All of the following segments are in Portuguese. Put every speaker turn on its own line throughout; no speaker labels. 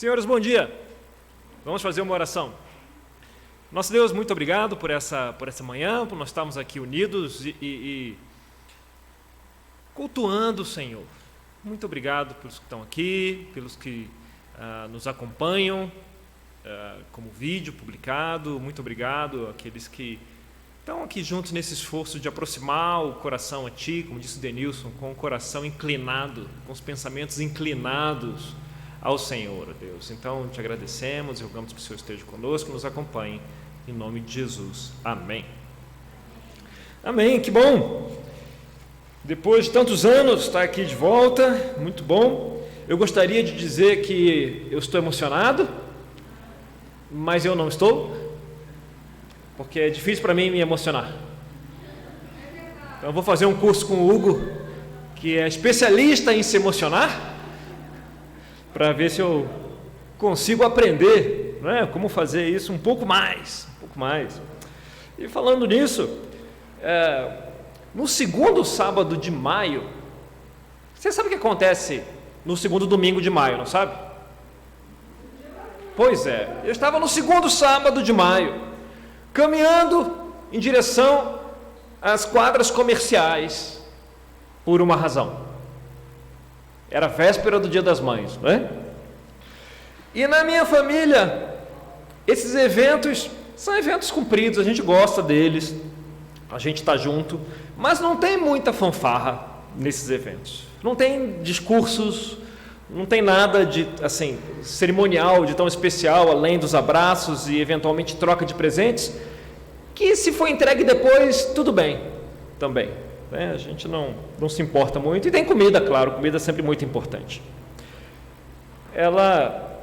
Senhores, bom dia. Vamos fazer uma oração. Nosso Deus, muito obrigado por essa manhã, por nós estarmos aqui unidos e cultuando o Senhor. Muito obrigado pelos que estão aqui, pelos que nos acompanham, como vídeo publicado. Muito obrigado àqueles que estão aqui juntos nesse esforço de aproximar o coração a Ti, como disse o Denilson, com o coração inclinado, com os pensamentos inclinados ao Senhor, Deus. Então, te agradecemos e rogamos que o Senhor esteja conosco, nos acompanhe, em nome de Jesus. Amém. Amém, que bom! Depois de tantos anos, estar aqui de volta, muito bom. Eu gostaria de dizer que eu estou emocionado, mas eu não estou, porque é difícil para mim me emocionar. Então, eu vou fazer um curso com o Hugo, que é especialista em se emocionar, para ver se eu consigo aprender, né, como fazer isso um pouco mais. E falando nisso, no segundo sábado de maio, você sabe o que acontece no segundo domingo de maio, não sabe? Pois é, eu estava no segundo sábado de maio, caminhando em direção às quadras comerciais, por uma razão. Era véspera do Dia das Mães, não é? E na minha família, esses eventos são eventos cumpridos, a gente gosta deles, a gente está junto, mas não tem muita fanfarra nesses eventos. Não tem discursos, não tem nada de assim cerimonial, de tão especial, além dos abraços e eventualmente troca de presentes, que se for entregue depois, tudo bem também. A gente não se importa muito, e tem comida, claro, comida é sempre muito importante. Ela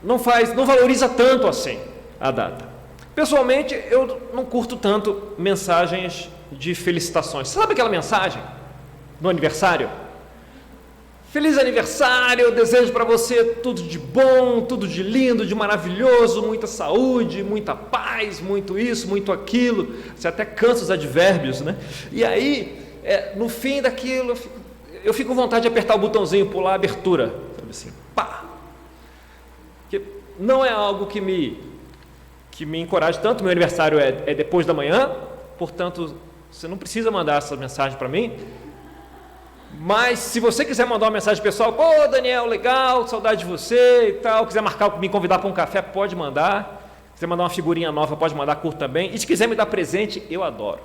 não valoriza tanto assim a data. Pessoalmente, eu não curto tanto mensagens de felicitações. Sabe aquela mensagem no aniversário? Feliz aniversário, eu desejo para você tudo de bom, tudo de lindo, de maravilhoso, muita saúde, muita paz, muito isso, muito aquilo. Você até cansa os advérbios, né? E aí, no fim daquilo, eu fico com vontade de apertar o botãozinho, pular a abertura, sabe assim, pá! Que não é algo que me encoraje tanto. Meu aniversário é depois da manhã, portanto, você não precisa mandar essa mensagem para mim. Mas se você quiser mandar uma mensagem pessoal, pô, Daniel, legal, saudade de você e tal, quiser me convidar para um café, pode mandar. Se quiser mandar uma figurinha nova, pode mandar, curto também. E se quiser me dar presente, eu adoro.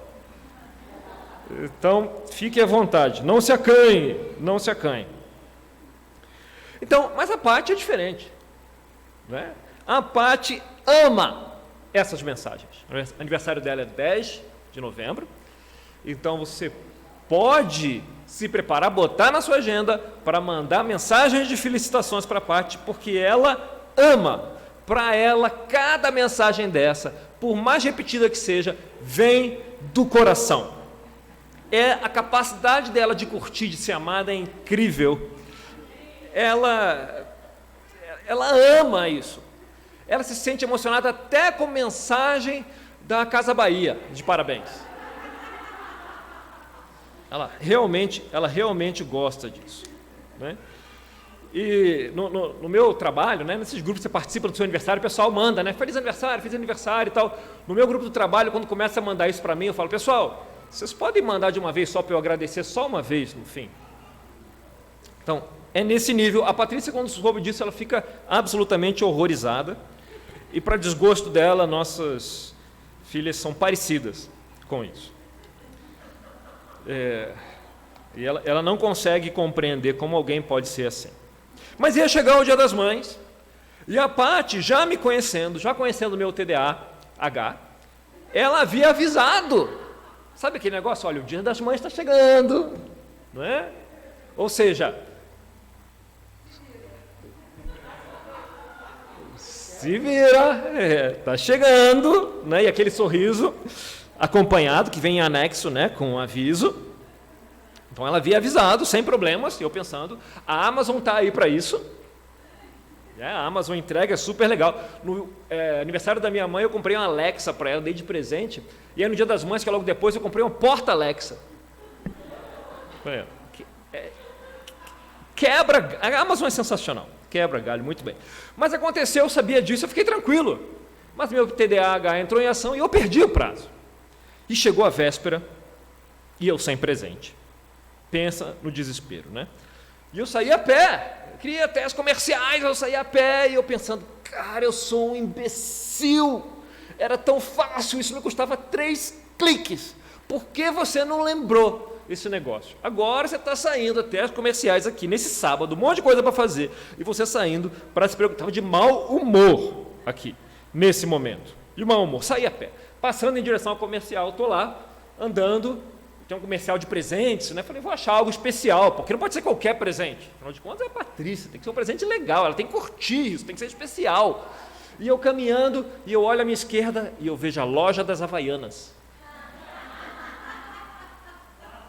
Então, fique à vontade, não se acanhe. Então, mas a Paty é diferente, né? A Paty ama essas mensagens. O aniversário dela é 10 de novembro, então você pode se preparar, botar na sua agenda para mandar mensagens de felicitações para a Paty, porque ela ama. Para ela, cada mensagem dessa, por mais repetida que seja, vem do coração. A capacidade dela de curtir, de ser amada é incrível. Ela ama isso. Ela se sente emocionada até com mensagem da Casa Bahia, de parabéns. Ela realmente gosta disso, né? E no meu trabalho, né, nesses grupos que você participa do seu aniversário, o pessoal manda, né, feliz aniversário e tal. No meu grupo do trabalho, quando começa a mandar isso para mim, eu falo, pessoal, vocês podem mandar de uma vez só para eu agradecer só uma vez no fim? Então, é nesse nível. A Patrícia, quando soube disso, ela fica absolutamente horrorizada, e para desgosto dela, nossas filhas são parecidas com isso. E ela não consegue compreender como alguém pode ser assim. Mas ia chegar o Dia das Mães, e a Paty, já me conhecendo, já conhecendo o meu TDAH, ela havia avisado. Sabe aquele negócio? Olha, o Dia das Mães está chegando, não é? Ou seja, se vira, está chegando, né? E aquele sorriso acompanhado, que vem em anexo, né, com um aviso. Então ela havia avisado, sem problemas, e eu pensando, a Amazon está aí para isso. A Amazon entrega, é super legal. No aniversário da minha mãe, eu comprei uma Alexa para ela, dei de presente. E aí no Dia das Mães, que é logo depois, eu comprei uma porta Alexa. Quebra, a Amazon é sensacional. quebra galho, muito bem. Mas aconteceu, eu sabia disso, eu fiquei tranquilo. Mas meu TDAH entrou em ação e eu perdi o prazo. E chegou a véspera e eu sem presente. Pensa no desespero, né? E eu saí a pé, eu queria até as comerciais, eu saí a pé e eu pensando, cara, eu sou um imbecil. Era tão fácil, isso me custava 3 cliques. Por que você não lembrou esse negócio? Agora você está saindo até as comerciais aqui, nesse sábado, um monte de coisa para fazer, e você saindo para se preocupar. Estava de mau humor aqui, nesse momento. De mau humor, saí a pé. Passando em direção ao comercial, estou lá, andando, tem um comercial de presentes, né? Falei, vou achar algo especial, porque não pode ser qualquer presente. Afinal de contas, é a Patrícia, tem que ser um presente legal, ela tem que curtir isso, tem que ser especial. E eu caminhando, e eu olho à minha esquerda, e eu vejo a loja das Havaianas.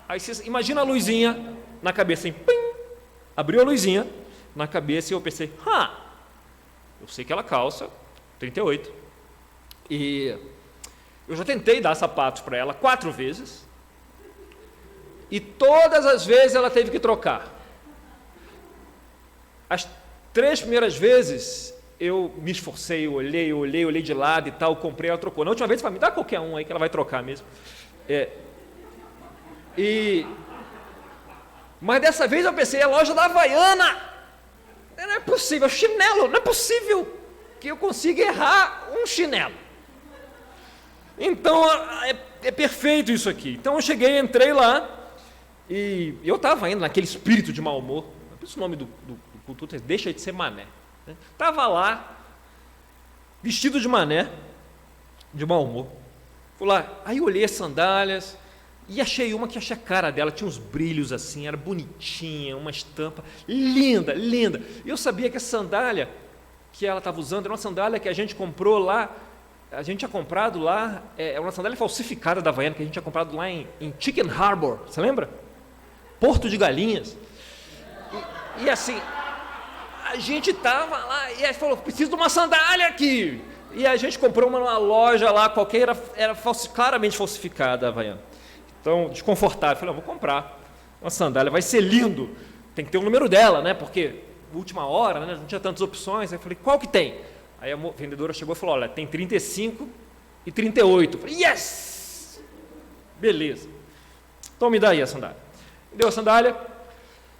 Aí você imagina a luzinha na cabeça, assim, pim, abriu a luzinha na cabeça e eu pensei, eu sei que ela calça 38. E eu já tentei dar sapatos para ela 4 vezes e todas as vezes ela teve que trocar. As 3 primeiras vezes eu me esforcei, eu olhei de lado e tal, comprei, ela trocou. Na última vez, me dá qualquer um aí que ela vai trocar mesmo. Mas dessa vez eu pensei, é a loja da Havaiana. Não é possível, chinelo, não é possível que eu consiga errar um chinelo. Então, é perfeito isso aqui. Então eu cheguei, entrei lá, e eu estava indo naquele espírito de mau humor. Por isso o nome do culto é Deixa de Ser Mané. Estava lá, vestido de mané, de mau humor. Fui lá, aí eu olhei as sandálias, e achei uma que achei a cara dela, tinha uns brilhos assim, era bonitinha, uma estampa linda, linda. E eu sabia que a sandália que ela estava usando era uma sandália que a gente comprou lá, a gente tinha comprado lá, é uma sandália falsificada da Havaiana, que a gente tinha comprado lá em Chicken Harbor, você lembra? Porto de Galinhas. E assim, a gente estava lá, e aí falou, preciso de uma sandália aqui. E a gente comprou uma numa loja lá qualquer, era claramente falsificada a Havaiana. Então, desconfortável, falei, vou comprar uma sandália, vai ser lindo, tem que ter o número dela, né, porque última hora, né, não tinha tantas opções, aí eu falei, qual que tem? Aí a vendedora chegou e falou, olha, tem 35 e 38, eu falei, yes, beleza, então me dá aí a sandália, me deu a sandália,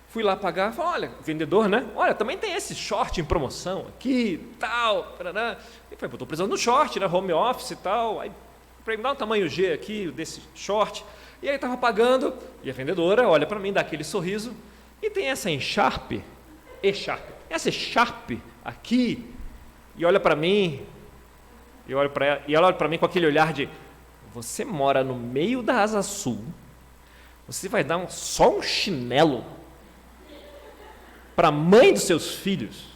fui lá pagar, falei, olha, vendedor, né, olha, também tem esse short em promoção aqui, tal, parará. Eu falei, estou precisando de um short, né, home office e tal, aí falei, me dá um tamanho G aqui, desse short. E aí estava pagando, e a vendedora olha para mim, dá aquele sorriso, e tem essa echarpe aqui, e olha para mim, e ela olha para mim com aquele olhar de, você mora no meio da Asa Sul, você vai dar só um chinelo para a mãe dos seus filhos?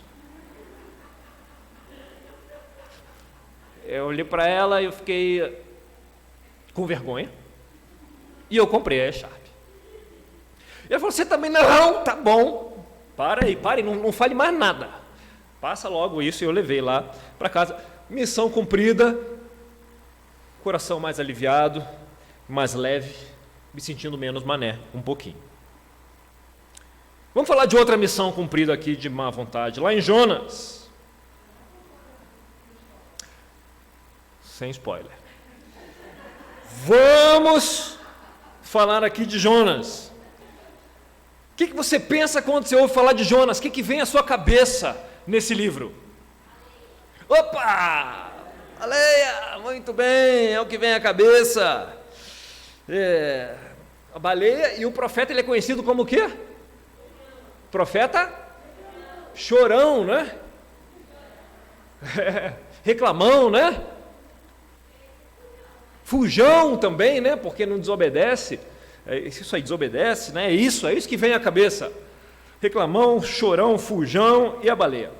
Eu olhei para ela e eu fiquei com vergonha, e eu comprei a echarpe. E ela falou, você também não, tá bom, pare, não fale mais nada, passa logo isso, e eu levei lá para casa, missão cumprida, coração mais aliviado, mais leve, me sentindo menos mané, um pouquinho. Vamos falar de outra missão cumprida aqui de má vontade, lá em Jonas, sem spoiler. Vamos falar aqui de Jonas. O que você pensa quando você ouve falar de Jonas? O que vem à sua cabeça nesse livro? Opa! Baleia! Muito bem, é o que vem à cabeça. A baleia, e o profeta, ele é conhecido como o quê? Profeta chorão, né? Reclamão, né? Fujão também, né? Porque não desobedece. Isso aí desobedece, né? É isso que vem à cabeça. Reclamão, chorão, fujão e a baleia.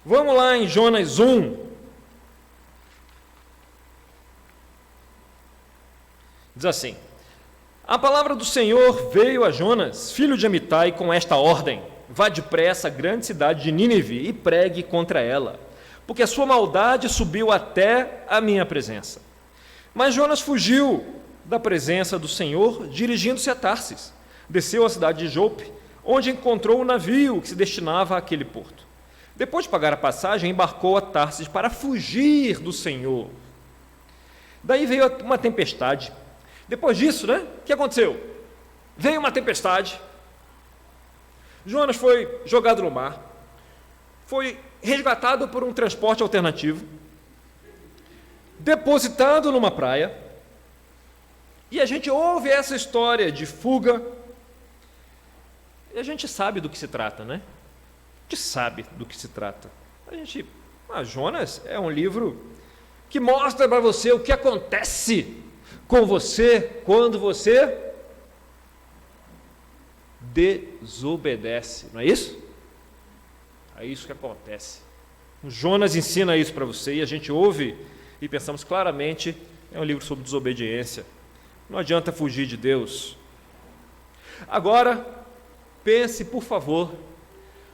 Vamos lá em Jonas 1. Diz assim: a palavra do Senhor veio a Jonas, filho de Amitai, com esta ordem: vá depressa à grande cidade de Nínive e pregue contra ela, porque a sua maldade subiu até a minha presença. Mas Jonas fugiu da presença do Senhor, dirigindo-se a Tarsis. Desceu à cidade de Jope, onde encontrou um navio que se destinava àquele porto. Depois de pagar a passagem, embarcou a Tarsis para fugir do Senhor. Daí veio uma tempestade. Depois disso, né? O que aconteceu? Veio uma tempestade. Jonas foi jogado no mar. Foi resgatado por um transporte alternativo. Depositado numa praia. E a gente ouve essa história de fuga. E a gente sabe do que se trata, né? A gente sabe do que se trata. Jonas é um livro que mostra para você o que acontece com você quando você desobedece, não é isso? É isso que acontece. O Jonas ensina isso para você e a gente ouve e pensamos claramente, é um livro sobre desobediência. Não adianta fugir de Deus. Agora, pense, por favor,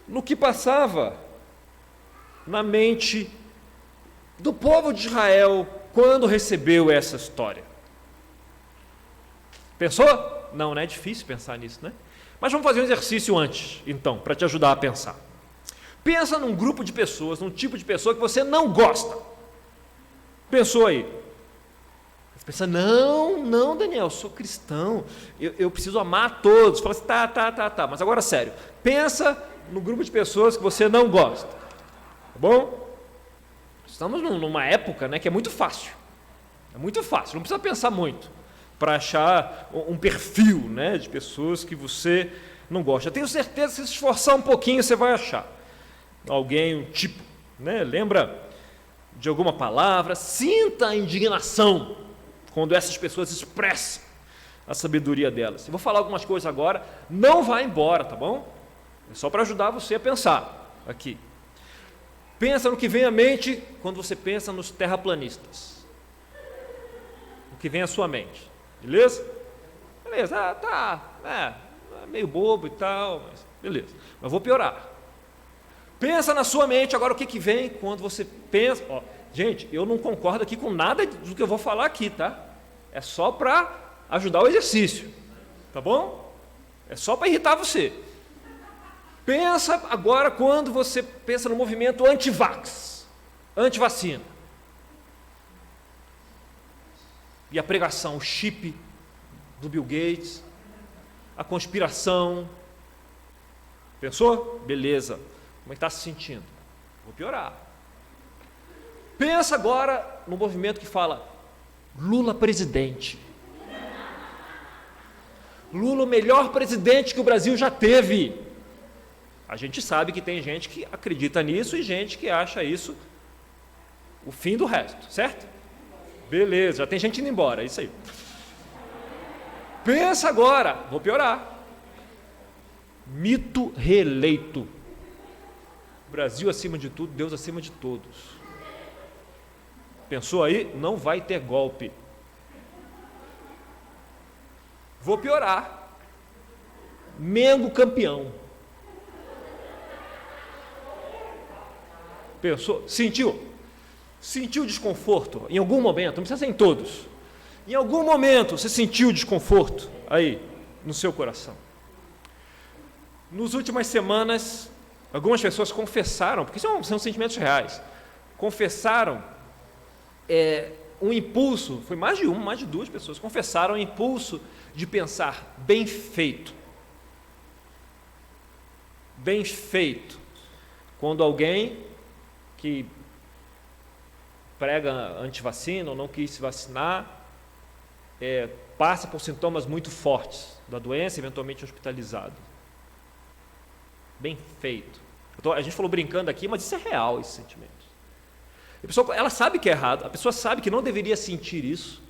no que passava na mente do povo de Israel quando recebeu essa história. Pensou? Não é difícil pensar nisso, né? Mas vamos fazer um exercício antes, então, para te ajudar a pensar. Pensa num grupo de pessoas, num tipo de pessoa que você não gosta. Pensou aí? Você pensa, não, Daniel, eu sou cristão, eu preciso amar todos. Fala assim, tá, mas agora sério, pensa no grupo de pessoas que você não gosta, tá bom? Estamos numa época, né, que é muito fácil, não precisa pensar muito para achar um perfil, né, de pessoas que você não gosta. Eu tenho certeza que se esforçar um pouquinho você vai achar alguém, um tipo, né, lembra de alguma palavra, sinta a indignação quando essas pessoas expressam a sabedoria delas. Eu vou falar algumas coisas agora, não vai embora, tá bom? É só para ajudar você a pensar aqui. Pensa no que vem à mente quando você pensa nos terraplanistas. O que vem à sua mente, beleza? Beleza, é meio bobo e tal, mas beleza. Mas vou piorar. Pensa na sua mente agora o que vem quando você pensa. Ó, gente, eu não concordo aqui com nada do que eu vou falar aqui, tá? É só para ajudar o exercício, tá bom? É só para irritar você. Pensa agora quando você pensa no movimento anti-vax, anti-vacina. E a pregação, o chip do Bill Gates, a conspiração. Pensou? Beleza. Como é que está se sentindo? Vou piorar. Pensa agora no movimento que fala Lula presidente. Lula o melhor presidente que o Brasil já teve. A gente sabe que tem gente que acredita nisso e gente que acha isso o fim do resto, certo? Beleza, já tem gente indo embora, é isso aí. Pensa agora, vou piorar. Mito reeleito. Brasil acima de tudo, Deus acima de todos. Pensou aí? Não vai ter golpe. Vou piorar. Mengo campeão. Pensou? Sentiu desconforto em algum momento, não precisa ser em todos. Em algum momento você sentiu desconforto aí no seu coração. Nas últimas semanas, algumas pessoas confessaram, porque são sentimentos reais, confessaram um impulso, foi mais de duas pessoas, confessaram o impulso de pensar bem feito. Bem feito. Quando alguém que prega antivacina ou não quis se vacinar, passa por sintomas muito fortes da doença, eventualmente hospitalizado. Bem feito. Então, a gente falou brincando aqui, mas isso é real, esse sentimento. A pessoa, ela sabe que é errado, a pessoa sabe que não deveria sentir isso,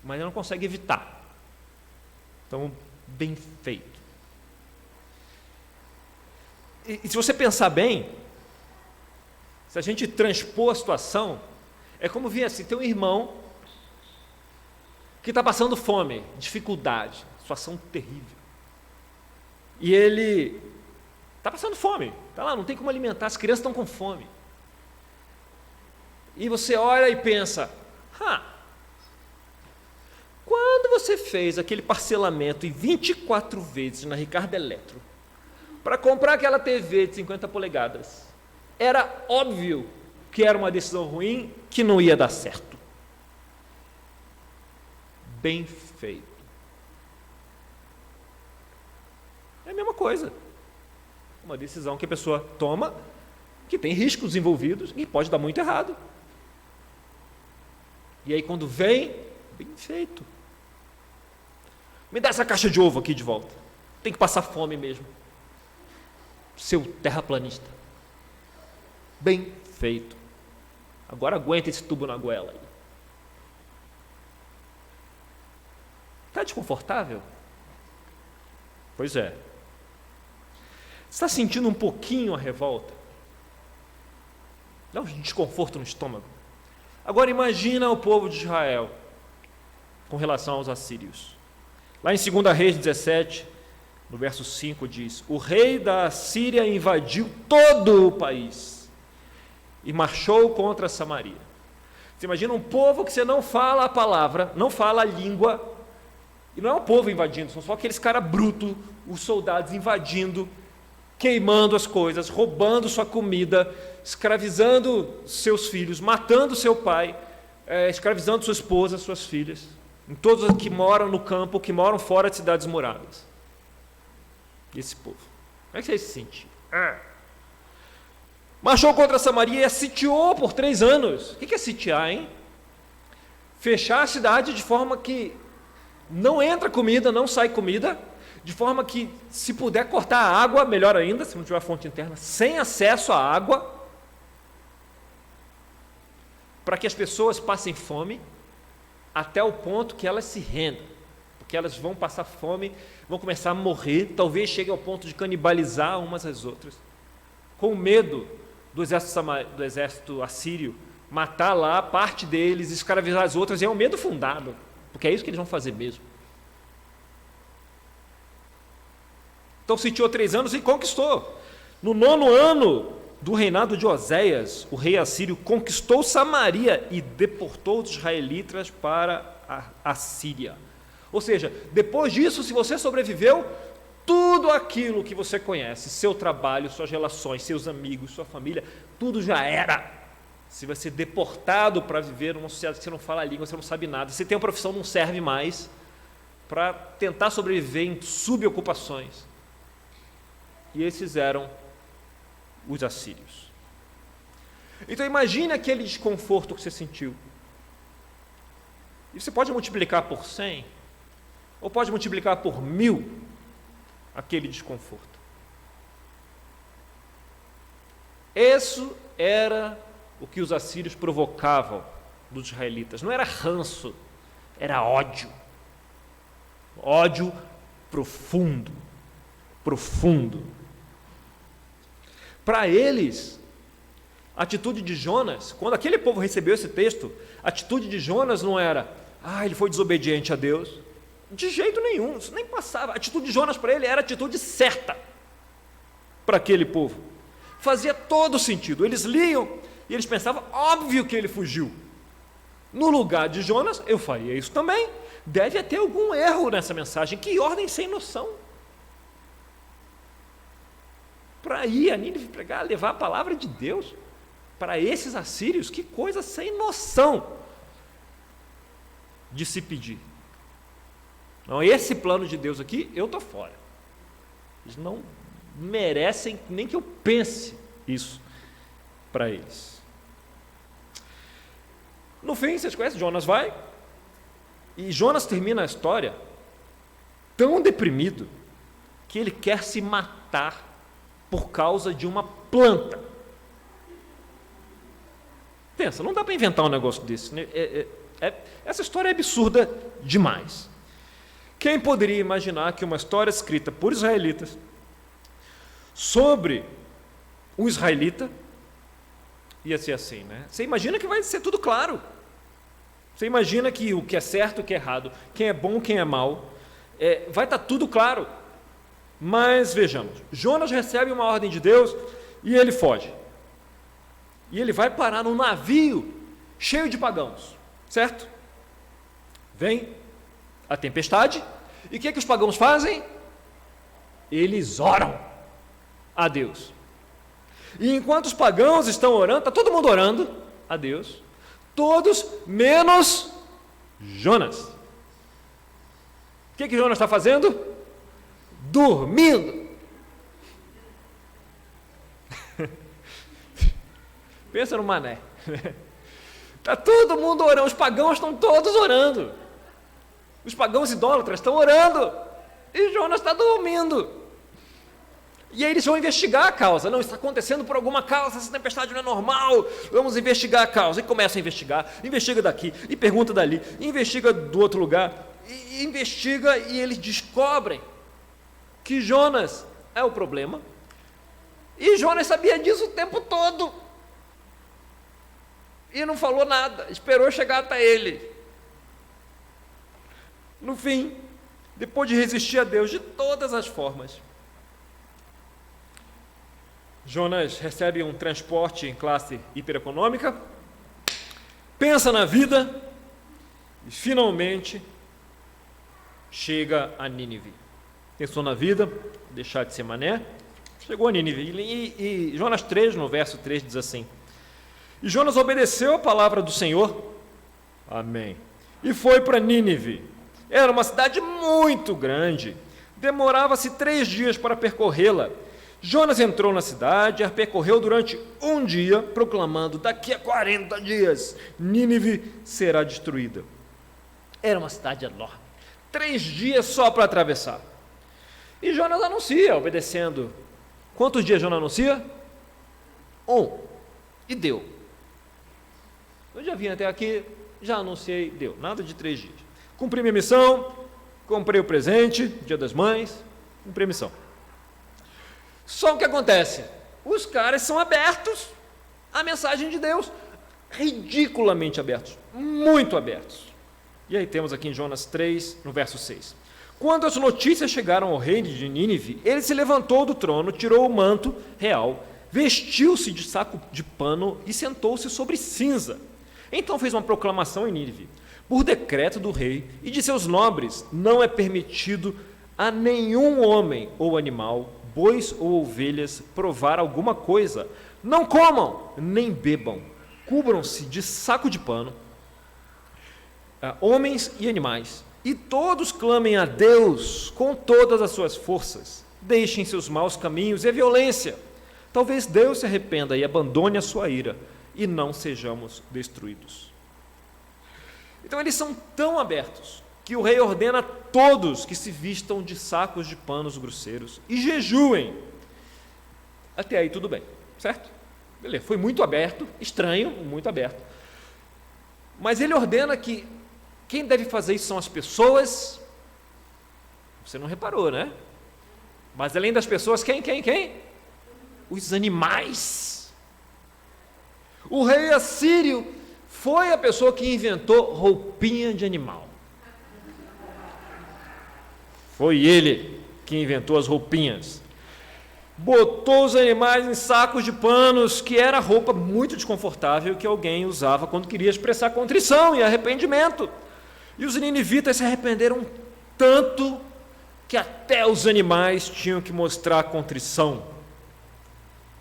mas ela não consegue evitar. Então, bem feito. E se você pensar bem, se a gente transpor a situação, é como vir assim, tem um irmão que está passando fome, dificuldade, situação terrível. E ele está passando fome, está lá, não tem como alimentar, as crianças estão com fome. E você olha e pensa, quando você fez aquele parcelamento em 24 vezes na Ricardo Eletro, para comprar aquela TV de 50 polegadas. Era óbvio que era uma decisão ruim, que não ia dar certo. Bem feito. É a mesma coisa. Uma decisão que a pessoa toma, que tem riscos envolvidos e pode dar muito errado. E aí quando vem, bem feito. Me dá essa caixa de ovo aqui de volta. Tem que passar fome mesmo. Seu terraplanista. Bem feito. Agora aguenta esse tubo na goela aí. Está desconfortável? Pois é. Está sentindo um pouquinho a revolta? Dá um desconforto no estômago? Agora imagina o povo de Israel com relação aos assírios. Lá em 2 Reis 17, no verso 5 diz: o rei da Assíria invadiu todo o país e marchou contra Samaria. Você imagina um povo que você não fala a palavra, não fala a língua, e não é um povo invadindo, são só aqueles caras brutos, os soldados invadindo, queimando as coisas, roubando sua comida, escravizando seus filhos, matando seu pai, escravizando sua esposa, suas filhas, em todos os que moram no campo, que moram fora de cidades moradas. Esse povo. Como é que você se sente? Marchou contra Samaria e a sitiou por 3 anos. O que é sitiar, hein? Fechar a cidade de forma que não entra comida, não sai comida, de forma que, se puder cortar a água, melhor ainda, se não tiver fonte interna, sem acesso à água, para que as pessoas passem fome, até o ponto que elas se rendam, porque elas vão passar fome, vão começar a morrer, talvez chegue ao ponto de canibalizar umas às outras, com medo do exército assírio matar lá parte deles, escravizar as outras, e é um medo fundado, porque é isso que eles vão fazer mesmo. Então sitiou 3 anos e conquistou. No 9º ano do reinado de Oséias, o rei assírio conquistou Samaria e deportou os israelitas para a Síria. Ou seja, depois disso, se você sobreviveu, tudo aquilo que você conhece, seu trabalho, suas relações, seus amigos, sua família, tudo já era. Você vai ser deportado para viver numa sociedade que você não fala a língua, você não sabe nada, você tem uma profissão, não serve mais, para tentar sobreviver em subocupações. E esses eram os assírios. Então imagine aquele desconforto que você sentiu. E você pode multiplicar por 100, ou pode multiplicar por 1000 aquele desconforto. Isso era o que os assírios provocavam dos israelitas. Não era ranço, era ódio. Ódio profundo. Profundo. Para eles, a atitude de Jonas, quando aquele povo recebeu esse texto, a atitude de Jonas não era, ele foi desobediente a Deus. De jeito nenhum, isso nem passava. A atitude de Jonas para ele era a atitude certa para aquele povo. Fazia todo sentido. Eles liam e eles pensavam, óbvio que ele fugiu. No lugar de Jonas, eu faria isso também. Deve ter algum erro nessa mensagem. Que ordem sem noção. Para ir a Nínive pregar, levar a palavra de Deus para esses assírios, que coisa sem noção de se pedir. Não, esse plano de Deus aqui, eu estou fora. Eles não merecem nem que eu pense isso para eles. No fim, vocês conhecem, Jonas vai, e Jonas termina a história tão deprimido que ele quer se matar por causa de uma planta. Pensa, não dá para inventar um negócio desse, né? Essa história é absurda demais. Quem poderia imaginar que uma história escrita por israelitas sobre um israelita ia ser assim, né? Você imagina que vai ser tudo claro. Você imagina que o que é certo, o que é errado, quem é bom, quem é mau, vai estar tudo claro. Mas vejamos, Jonas recebe uma ordem de Deus e ele foge. E ele vai parar num navio cheio de pagãos, certo? Vem a tempestade, e o que os pagãos fazem? Eles oram. a Deus. E enquanto os pagãos estão orando, está todo mundo orando a Deus, todos menos Jonas. O que Jonas está fazendo? Dormindo. Pensa no mané. Está todo mundo orando, os pagãos estão todos orando. Os pagãos idólatras estão orando. E Jonas está dormindo. E aí eles vão investigar a causa. Não, está acontecendo por alguma causa, essa tempestade não é normal, vamos investigar a causa. E começam a investigar, investiga daqui, e pergunta dali, e investiga do outro lugar, e investiga, e eles descobrem que Jonas é o problema. E Jonas sabia disso o tempo todo. E não falou nada, esperou chegar até ele. No fim, depois de resistir a Deus de todas as formas, Jonas recebe um transporte em classe hipereconômica, pensa na vida e finalmente chega a Nínive. Pensou na vida, deixar de ser mané, chegou a Nínive. E Jonas 3, no verso 3, diz assim: e Jonas obedeceu a palavra do Senhor, amém, e foi para Nínive. Era uma cidade muito grande, demorava-se 3 dias para percorrê-la. Jonas entrou na cidade e a percorreu durante um dia, proclamando: daqui a 40 dias, Nínive será destruída. Era uma cidade enorme, 3 dias só para atravessar. E Jonas anuncia, obedecendo. Quantos dias Jonas anuncia? 1. E deu. Eu já vim até aqui, já anunciei, deu. Nada de 3 dias. Cumpri minha missão, comprei o presente, Dia das Mães, cumpri a missão. Só o que acontece? Os caras são abertos à mensagem de Deus, ridiculamente abertos, muito abertos. E aí temos aqui em Jonas 3, no verso 6. Quando as notícias chegaram ao rei de Nínive, ele se levantou do trono, tirou o manto real, vestiu-se de saco de pano e sentou-se sobre cinza. Então fez uma proclamação em Nínive: por decreto do rei e de seus nobres, não é permitido a nenhum homem ou animal, bois ou ovelhas, provar alguma coisa. Não comam, nem bebam. Cubram-se de saco de pano, homens e animais, e todos clamem a Deus com todas as suas forças. Deixem seus maus caminhos e a violência. Talvez Deus se arrependa e abandone a sua ira, e não sejamos destruídos. Então eles são tão abertos que o rei ordena a todos que se vistam de sacos de panos grosseiros e jejuem. Até aí tudo bem, certo? Beleza, foi muito aberto, estranho, muito aberto. Mas ele ordena que quem deve fazer isso são as pessoas. Você não reparou, né? Mas além das pessoas, quem? Os animais. O rei assírio foi a pessoa que inventou roupinha de animal. Foi ele que inventou as roupinhas. Botou os animais em sacos de panos, que era roupa muito desconfortável que alguém usava quando queria expressar contrição e arrependimento. E os ninivitas se arrependeram tanto que até os animais tinham que mostrar contrição.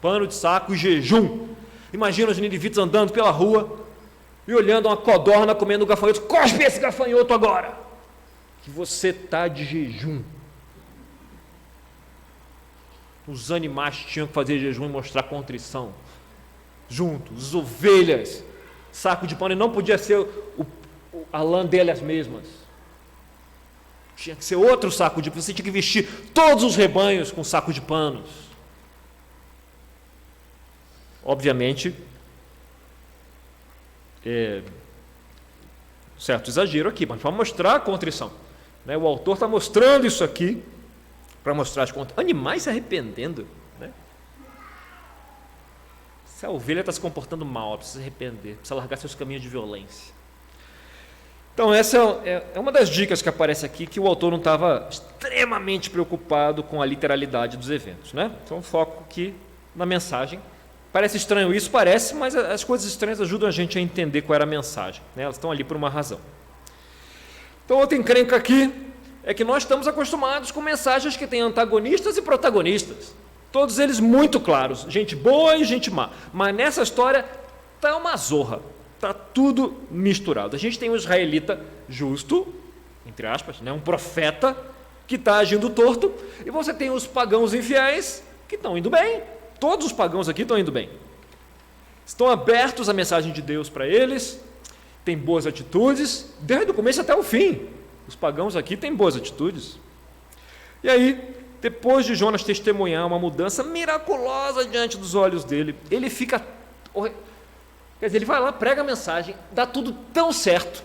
Pano de saco e jejum. Imagina os ninivitas andando pela rua e olhando uma codorna comendo um gafanhoto. Cospe esse gafanhoto agora, que você está de jejum. Os animais tinham que fazer jejum e mostrar contrição. Juntos, as ovelhas, saco de pano, e não podia ser a lã delas mesmas. Tinha que ser outro saco de pano. Você tinha que vestir todos os rebanhos com saco de panos. Obviamente, certo exagero aqui, mas para mostrar a contrição. Né? O autor está mostrando isso aqui para mostrar as contas. Animais se arrependendo. Né? Se a ovelha está se comportando mal, ela precisa se arrepender, precisa largar seus caminhos de violência. Então, essa é uma das dicas que aparece aqui, que o autor não estava extremamente preocupado com a literalidade dos eventos. Né? Então, foco aqui na mensagem. Parece estranho isso, parece, mas as coisas estranhas ajudam a gente a entender qual era a mensagem. Né? Elas estão ali por uma razão. Então, outra encrenca aqui é que nós estamos acostumados com mensagens que têm antagonistas e protagonistas. Todos eles muito claros, gente boa e gente má. Mas nessa história está uma zorra, está tudo misturado. A gente tem um israelita justo, entre aspas, né, um profeta que está agindo torto, e você tem os pagãos infiéis que estão indo bem. Todos os pagãos aqui estão indo bem. Estão abertos à mensagem de Deus para eles, têm boas atitudes, desde o começo até o fim. Os pagãos aqui têm boas atitudes. E aí, depois de Jonas testemunhar uma mudança miraculosa diante dos olhos dele, ele fica... Quer dizer, ele vai lá, prega a mensagem, dá tudo tão certo,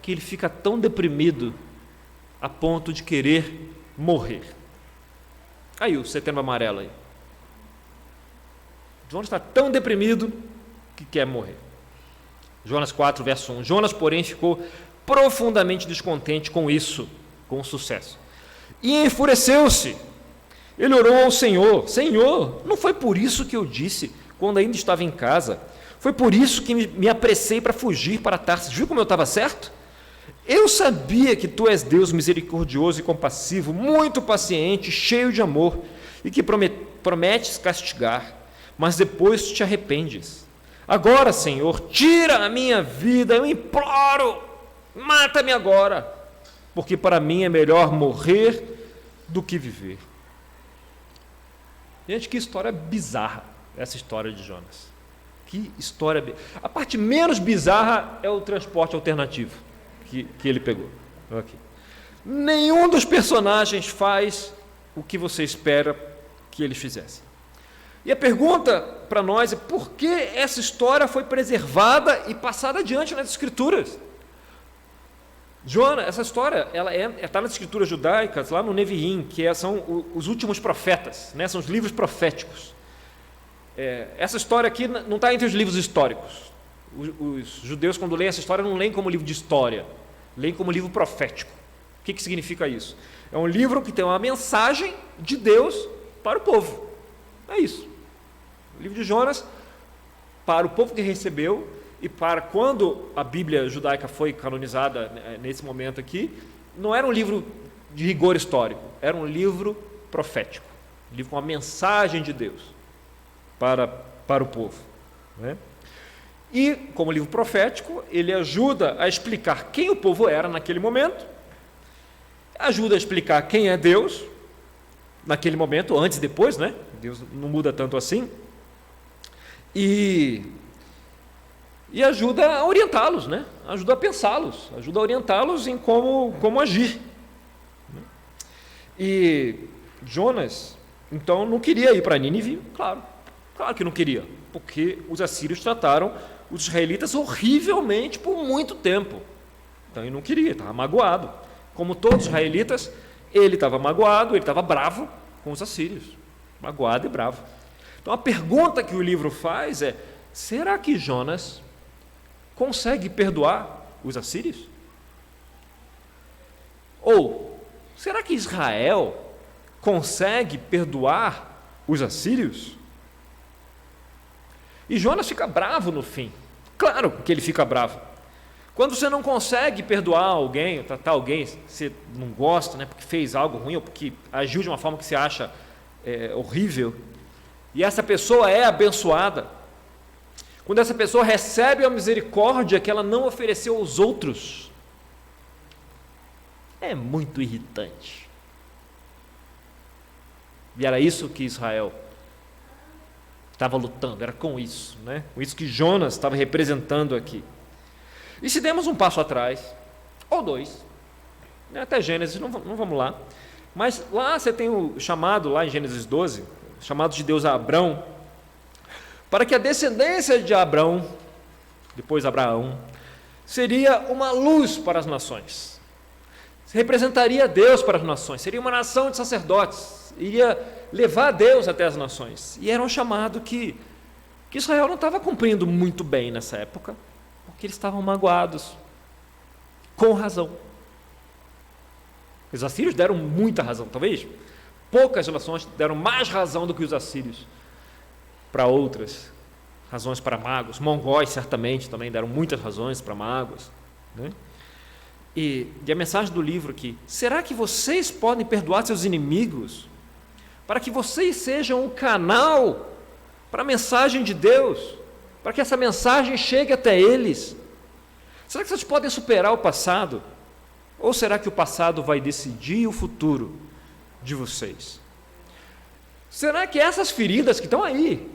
que ele fica tão deprimido a ponto de querer morrer. Aí, o Setembro Amarelo aí. Jonas está tão deprimido que quer morrer. Jonas 4, verso 1. Jonas, porém, ficou profundamente descontente com isso, com o sucesso. E enfureceu-se. Ele orou ao Senhor: Senhor, não foi por isso que eu disse, quando ainda estava em casa? Foi por isso que me apressei para fugir para Tarsis. Viu como eu estava certo? Eu sabia que tu és Deus misericordioso e compassivo, muito paciente, cheio de amor, e que prometes castigar, mas depois te arrependes. Agora, Senhor, tira a minha vida, eu imploro, mata-me agora, porque para mim é melhor morrer do que viver. Gente, que história bizarra essa história de Jonas. Que história... A parte menos bizarra é o transporte alternativo que ele pegou. Aqui. Nenhum dos personagens faz o que você espera que eles fizessem. E a pergunta para nós é: por que essa história foi preservada e passada adiante nas Escrituras? Jonas, essa história ela está nas Escrituras judaicas, lá no Neviim, que são os últimos profetas, né? São os livros proféticos. Essa história aqui não está entre os livros históricos. Os judeus, quando leem essa história, não leem como livro de história, leem como livro profético. O que significa isso? É um livro que tem uma mensagem de Deus para o povo. É isso. O livro de Jonas, para o povo que recebeu, e para quando a Bíblia judaica foi canonizada nesse momento aqui, não era um livro de rigor histórico, era um livro profético, um livro com uma mensagem de Deus para o povo, né? E, como livro profético, ele ajuda a explicar quem o povo era naquele momento, ajuda a explicar quem é Deus naquele momento, antes e depois, né? Deus não muda tanto assim, e ajuda a orientá-los, né? Ajuda a pensá-los, ajuda a orientá-los em como agir. E Jonas, então, não queria ir para Nínive, claro que não queria, porque os assírios trataram os israelitas horrivelmente por muito tempo. Então ele não queria, estava magoado. Como todos os israelitas, ele estava magoado, ele estava bravo com os assírios, magoado e bravo. Então a pergunta que o livro faz é: será que Jonas consegue perdoar os assírios? Ou será que Israel consegue perdoar os assírios? E Jonas fica bravo no fim. Claro que ele fica bravo. Quando você não consegue perdoar alguém, tratar alguém que você não gosta, né, porque fez algo ruim ou porque agiu de uma forma que você acha horrível, e essa pessoa é abençoada, quando essa pessoa recebe a misericórdia que ela não ofereceu aos outros, é muito irritante. E era isso que Israel estava lutando, era com isso, né? Com isso que Jonas estava representando aqui. E se demos um passo atrás, ou dois, né, até Gênesis, não vamos lá, mas lá você tem o chamado, lá em Gênesis 12, chamado de Deus a Abrão, para que a descendência de Abrão, depois Abraão, seria uma luz para as nações, representaria Deus para as nações, seria uma nação de sacerdotes, iria levar Deus até as nações. E era um chamado que Israel não estava cumprindo muito bem nessa época, porque eles estavam magoados, com razão. Os assírios deram muita razão, talvez poucas nações deram mais razão do que os assírios para outras razões para magos. Mongóis certamente também deram muitas razões para magos, né? E a mensagem do livro aqui: será que vocês podem perdoar seus inimigos para que vocês sejam um canal para a mensagem de Deus, para que essa mensagem chegue até eles? Será que vocês podem superar o passado? Ou será que o passado vai decidir o futuro de vocês? Será que essas feridas que estão aí,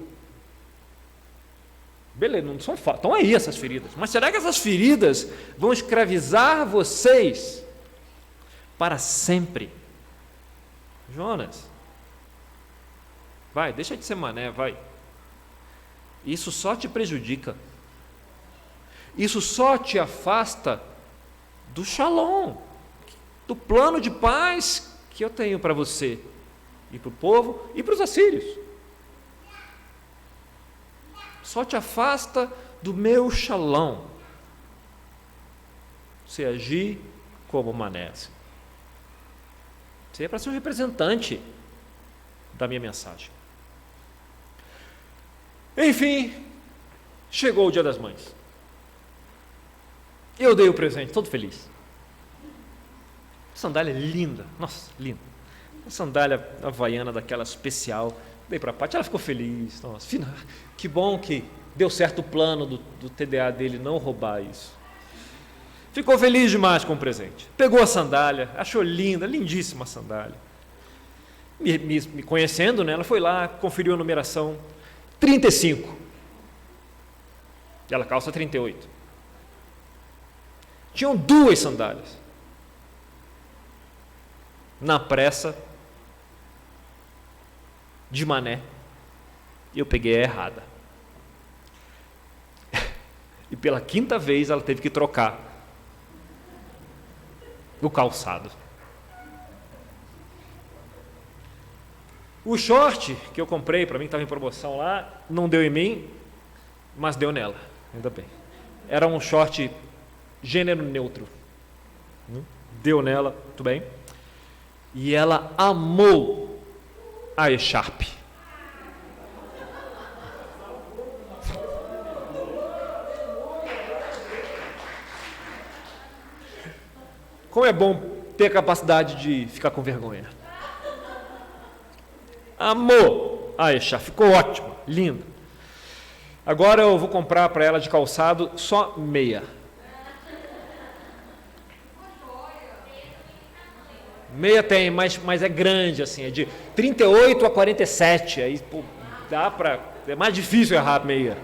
beleza, não são fatos, estão aí essas feridas, mas será que essas feridas vão escravizar vocês para sempre? Jonas, vai, deixa de ser mané, vai. Isso só te prejudica. Isso só te afasta do shalom, do plano de paz que eu tenho para você, e para o povo, e para os assírios. Só te afasta do meu shalom, você agir como Manassés. Você é para ser um representante da minha mensagem. Enfim, chegou o Dia das Mães. Eu dei o presente, todo feliz. Sandália linda, nossa, linda. Uma sandália havaiana daquela especial. Dei para a Paty, ela ficou feliz. Nossa, que bom que deu certo o plano do TDA dele não roubar isso. Ficou feliz demais com o presente. Pegou a sandália, achou linda, lindíssima a sandália. Me conhecendo, né, ela foi lá, conferiu a numeração 35. E ela calça 38. Tinham 2 sandálias. Na pressa, de mané, eu peguei a errada. E pela 5ª vez ela teve que trocar o calçado. O short que eu comprei para mim, que estava em promoção lá, não deu em mim, mas deu nela, ainda bem. Era um short gênero neutro. Deu nela, tudo bem. E ela amou a echarpe. Como é bom ter a capacidade de ficar com vergonha. Amou a echarpe, ficou ótima, linda. Agora eu vou comprar para ela de calçado só meia. Meia tem, mas é grande, assim, é de 38 a 47, aí pô, dá para, é mais difícil errar a meia.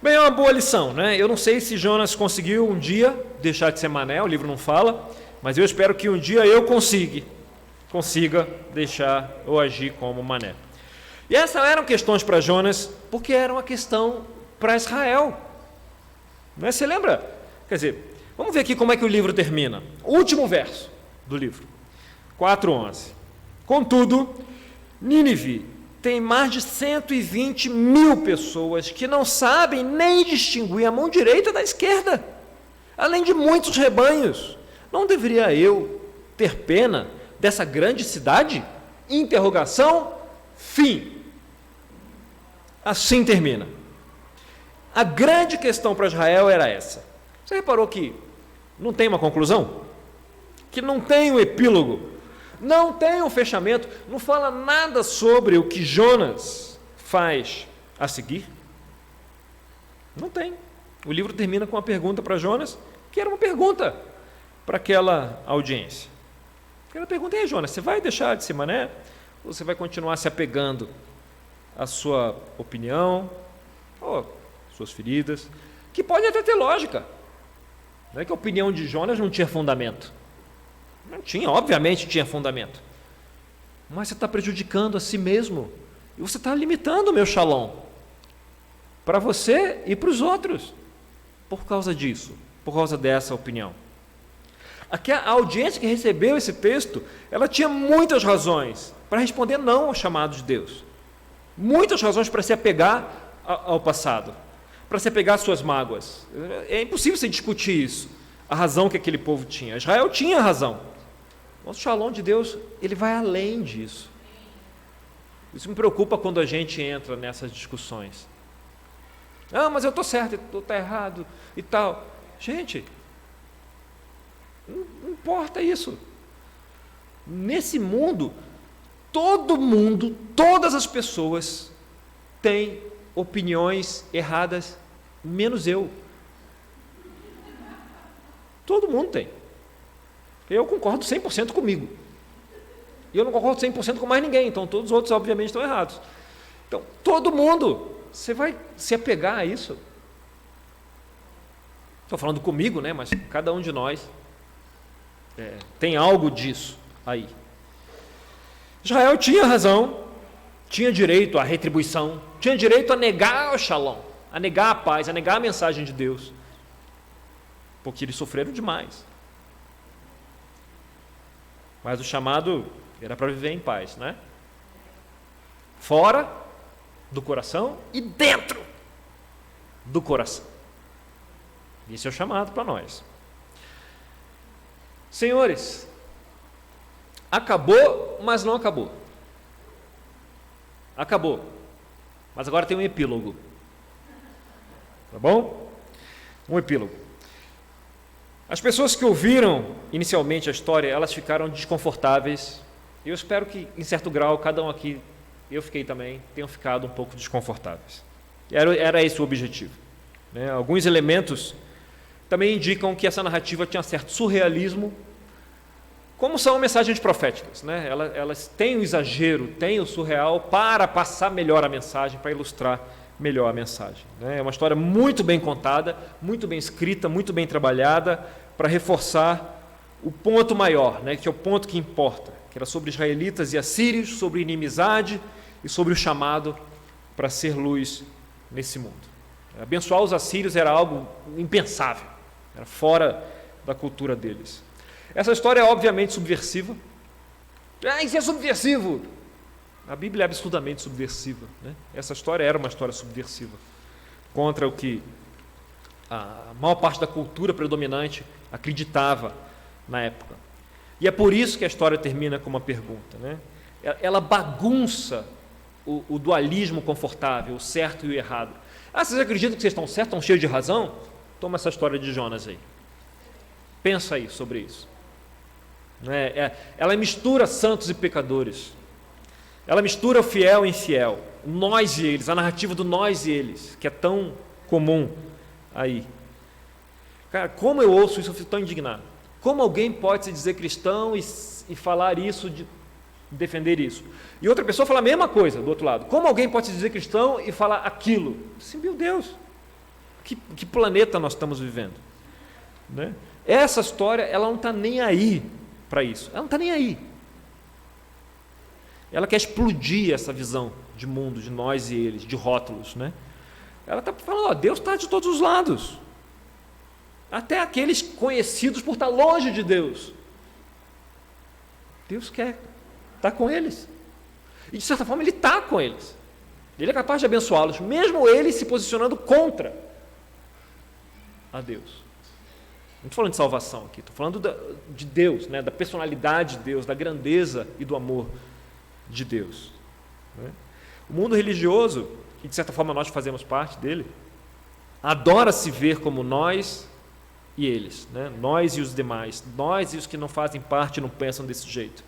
Bem, é uma boa lição, né? Eu não sei se Jonas conseguiu um dia deixar de ser mané, o livro não fala, mas eu espero que um dia eu consiga deixar ou agir como mané. E essas eram questões para Jonas, porque era uma questão para Israel. Não é? Você lembra? Quer dizer, vamos ver aqui como é que o livro termina. O último verso do livro, 4:11. Contudo, Nínive tem mais de 120 mil pessoas que não sabem nem distinguir a mão direita da esquerda, além de muitos rebanhos. Não deveria eu ter pena dessa grande cidade? Interrogação, fim. Assim termina. A grande questão para Israel era essa. Você reparou que não tem uma conclusão? Que não tem um epílogo? Não tem um fechamento? Não fala nada sobre o que Jonas faz a seguir? Não tem. O livro termina com uma pergunta para Jonas, que era uma pergunta para aquela audiência. Aquela pergunta: ei, Jonas, você vai deixar de ser mané? Ou você vai continuar se apegando à sua opinião, ou suas feridas, que pode até ter lógica? Não é que a opinião de Jonas não tinha fundamento. Não tinha, obviamente tinha fundamento. Mas você está prejudicando a si mesmo. E você está limitando o meu shalom. Para você e para os outros. Por causa disso. Por causa dessa opinião. Aqui a audiência que recebeu esse texto, ela tinha muitas razões para responder não ao chamado de Deus. Muitas razões para se apegar ao passado. Para se apegar às suas mágoas. É impossível você discutir isso. A razão que aquele povo tinha. Israel tinha razão. Mas o shalom de Deus, ele vai além disso. Isso me preocupa quando a gente entra nessas discussões. Ah, mas eu estou certo, eu estou errado e tal. Gente, não importa isso. Nesse mundo, todo mundo, todas as pessoas têm opiniões erradas, menos eu. Todo mundo tem. Eu concordo 100% comigo. E eu não concordo 100% com mais ninguém, então todos os outros, obviamente, estão errados. Então, todo mundo, você vai se apegar a isso? Estou falando comigo, né? Mas cada um de nós tem algo disso aí. Israel tinha razão, tinha direito à retribuição, tinha direito a negar o shalom, a negar a paz, a negar a mensagem de Deus, porque eles sofreram demais. Mas o chamado era para viver em paz, né? Fora do coração e dentro do coração. Esse é o chamado para nós. Senhores, acabou, mas não acabou. Acabou. Mas agora tem um epílogo. Tá bom? Um epílogo. As pessoas que ouviram inicialmente a história, elas ficaram desconfortáveis. Eu espero que, em certo grau, cada um aqui, eu fiquei também, tenham ficado um pouco desconfortáveis. Era esse o objetivo, né? Alguns elementos também indicam que essa narrativa tinha certo surrealismo, como são mensagens proféticas, né? Elas têm o exagero, têm o surreal para passar melhor a mensagem, para ilustrar melhor a mensagem, né? É uma história muito bem contada, muito bem escrita, muito bem trabalhada, para reforçar o ponto maior, né? Que é o ponto que importa, que era sobre israelitas e assírios, sobre inimizade e sobre o chamado para ser luz nesse mundo. Abençoar os assírios era algo impensável, era fora da cultura deles. Essa história é obviamente subversiva. Isso é subversivo! A Bíblia é absurdamente subversiva, né? Essa história era uma história subversiva, contra o que a maior parte da cultura predominante acreditava na época. E é por isso que a história termina com uma pergunta, né? Ela bagunça o dualismo confortável, o certo e o errado. Vocês acreditam que vocês estão certos, estão cheios de razão? Toma essa história de Jonas aí. Pensa aí sobre isso. Ela mistura santos e pecadores. Ela mistura o fiel e infiel, nós e eles, a narrativa do nós e eles, que é tão comum aí. Cara, como eu ouço isso, eu fico tão indignado. Como alguém pode se dizer cristão e falar isso, defender isso? E outra pessoa fala a mesma coisa do outro lado. Como alguém pode se dizer cristão e falar aquilo? Assim, meu Deus, que planeta nós estamos vivendo? Né? Essa história, ela não está nem aí para isso. Ela não está nem aí. Ela quer explodir essa visão de mundo, de nós e eles, de rótulos, né? Ela está falando, Deus está de todos os lados. Até aqueles conhecidos por estar longe de Deus. Deus quer estar com eles. E de certa forma Ele está com eles. Ele é capaz de abençoá-los, mesmo eles se posicionando contra a Deus. Não estou falando de salvação aqui, estou falando de Deus, né? Da personalidade de Deus, da grandeza e do amor de Deus. Né? O mundo religioso, que de certa forma nós fazemos parte dele, adora se ver como nós e eles, né? Nós e os demais, nós e os que não fazem parte não pensam desse jeito.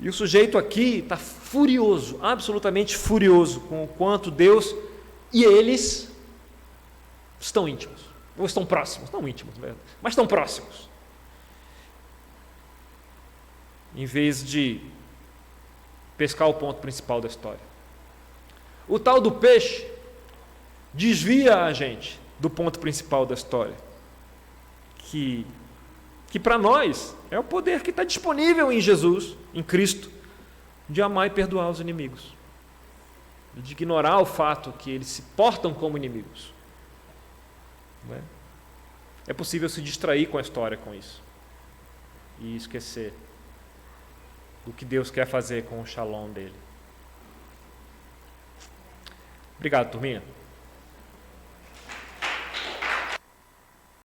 E o sujeito aqui está furioso, absolutamente furioso com o quanto Deus e eles estão íntimos, ou estão próximos, não íntimos, mas estão próximos. Em vez de pescar o ponto principal da história. O tal do peixe desvia a gente do ponto principal da história, que para nós é o poder que está disponível em Jesus, em Cristo, de amar e perdoar os inimigos, de ignorar o fato que eles se portam como inimigos. Não é? É possível se distrair com a história com isso e esquecer do que Deus quer fazer com o shalom dele. Obrigado, turminha.